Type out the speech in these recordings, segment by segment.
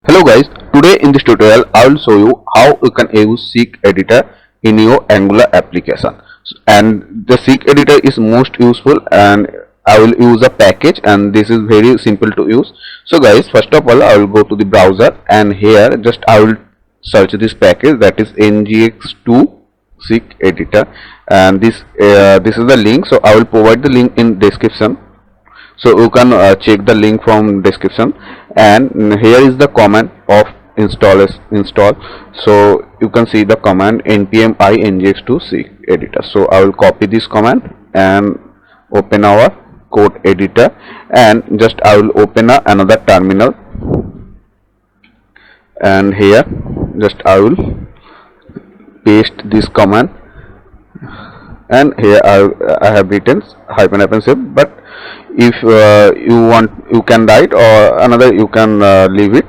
Hello guys, today in this tutorial I will show you how you can use Seek editor in your Angular application. And the Seek editor is most useful, and I will use a package, and this is very simple to use. So guys, first of all I will go to the browser, and here just I will search this package, that is ngx2 Seek editor, and this is the link. So I will provide the link in description, so you can check the link from description. And here is the command of install. So you can see the command npm I ngx2 Seek editor. So I will copy this command and open our code editor, and just I will open another terminal, and here just I will paste this command, and here I have written hyphen save. But if you want, you can write, or another you can leave it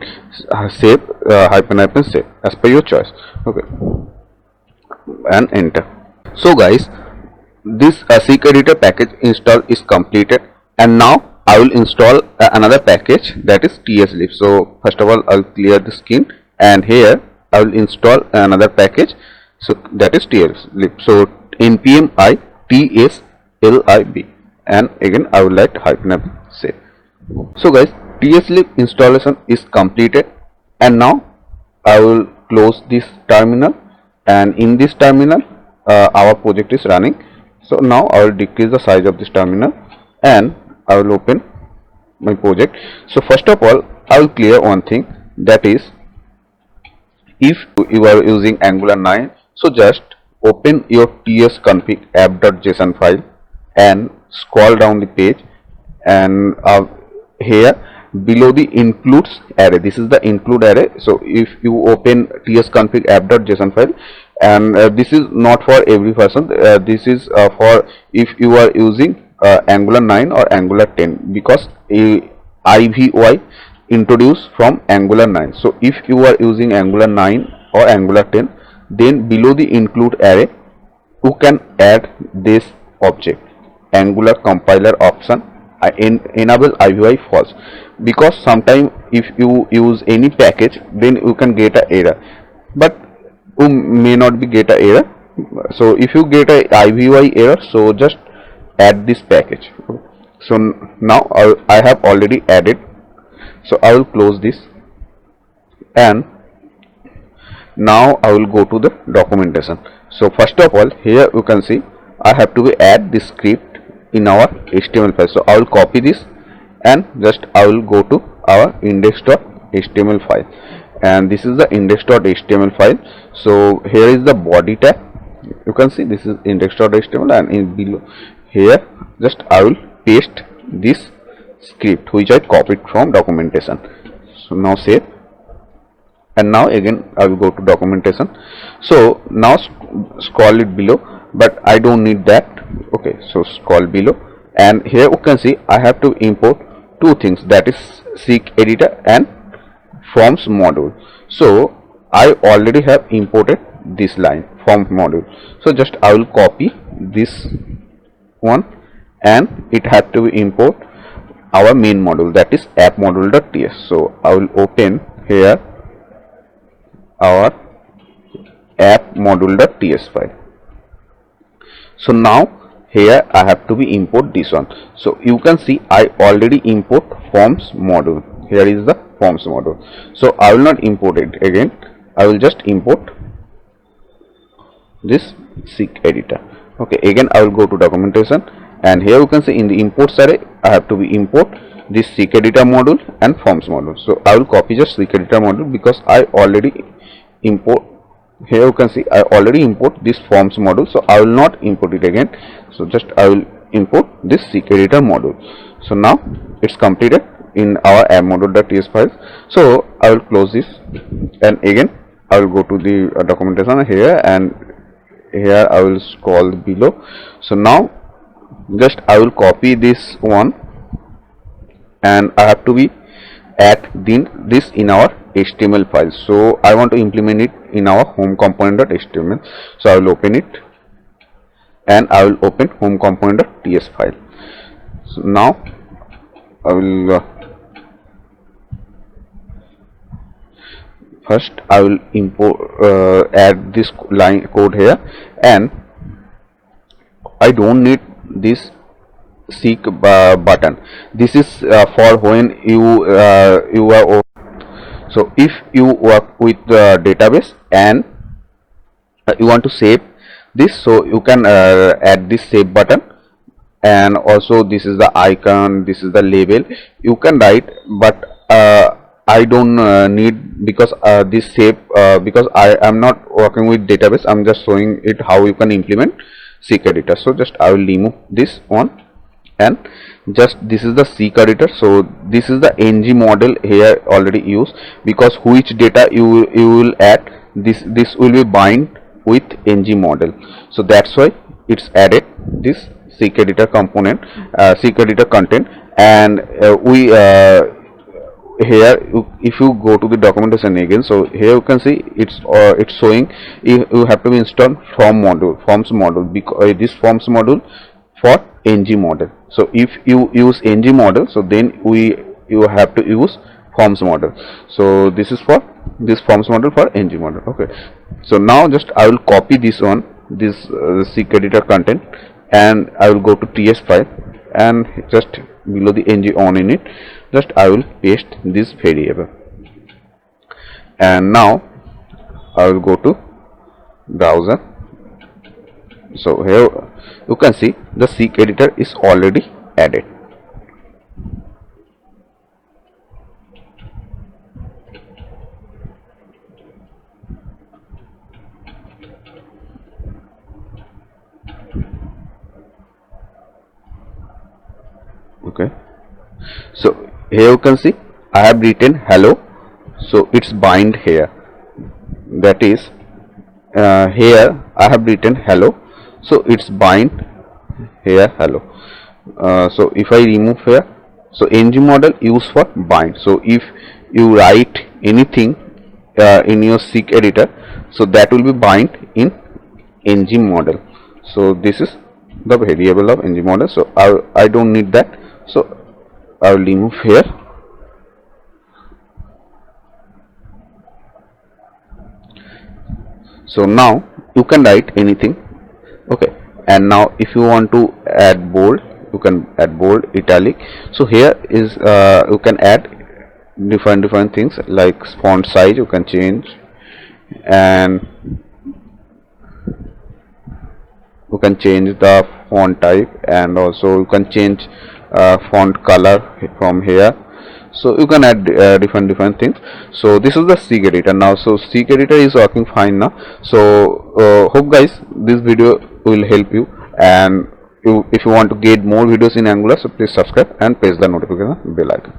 save hyphen save as per your choice. Okay, and enter. So guys, this Seek editor package install is completed, and now I will install another package, that is tslib. So first of all I'll clear the screen, and here I will install another package, so that is tslib. So npm I tslib, and again I will write hyphen save. So guys, tslib installation is completed, and now I will close this terminal, and in this terminal our project is running. So now I will decrease the size of this terminal, and I will open my project. So first of all I will clear one thing, that is, if you are using Angular 9, so just open your tsconfig app.json file and scroll down the page, and here below the includes array, this is the include array. So if you open tsconfig app.json file, and this is not for every person, this is for if you are using Angular 9 or Angular 10, because IVY introduced from Angular 9. So if you are using Angular 9 or Angular 10, then below the include array you can add this object, Angular compiler option, enable IVY false, because sometime if you use any package, then you can get an error, but you may not be get an error. So if you get a IVY error, so just add this package. So now I have already added, so I will close this, and now I will go to the documentation. So first of all, here you can see I have to add this script in our HTML file. So I will copy this, and just I will go to our index.html file, and this is the index.html file. So here is the body tag, you can see this is index.html, and in below here just I will paste this script which I copied from documentation. So now save, and now again I will go to documentation. So now scroll it below, but I don't need that. Okay, so scroll below, and here you can see I have to import two things, that is Seek editor and forms module. So I already have imported this line, form module. So just I will copy this one, and it had to import our main module, that is app module.ts. So I will open here our app module.ts file. So now here I have to be import this one. So you can see I already import forms module. Here is the forms module. So I will not import it again, I will just import this Seek editor. Okay, again I will go to documentation, and here you can see in the imports array I have to be import this Seek editor module and forms module. So I will copy just Seek editor module, because I already import, here you can see I already import this forms module, so I will not import it again. So just I will import this Seek editor module. So now it's completed in our app module.ts file. So I will close this, and again I will go to the documentation here, and here I will scroll below. So now just I will copy this one, and I have to be add this in our HTML file. So I want to implement it in our home component.html. So I will open it, and I will open home component.ts file. So now I will first I will import add this line code here, and I don't need this seek button. This is for when you are. So if you work with the database and you want to save this, so you can add this save button, and also this is the icon, this is the label you can write, but I don't need, because this save because I am not working with database, I'm just showing it how you can implement seek editor. So just I will remove this one, and just this is the seek editor. So this is the ng model here already used, because which data you will add, this will be bind with ng model, so that's why it's added this seek editor component, seek editor content. And we here if you go to the documentation again, so here you can see it's showing you have to install forms module, because this forms module for ng model. So if you use ng model, so then you have to use forms model. So this is for this forms model for ng model. Okay, so now just I will copy this one, this seek editor content, and I will go to ts file, and just below the ng on in it, just I will paste this variable, and now I will go to browser. So here you can see the seek editor is already added. Okay, so here you can see I have written hello, so it's bind here, that is here I have written hello, so it's bind here hello. So if I remove here, so ng model used for bind, so if you write anything in your seek editor, so that will be bind in ng model. So this is the variable of ng model, so I don't need that, so I will remove here. So now you can write anything. Okay, and now if you want to add bold, you can add bold, italic. So here is you can add different things like font size, you can change, and you can change the font type, and also you can change font color from here. So you can add different things. So this is the seek editor now. So seek editor is working fine now. So hope guys this video will help you, and if you want to get more videos in Angular, so please subscribe and press the notification bell icon.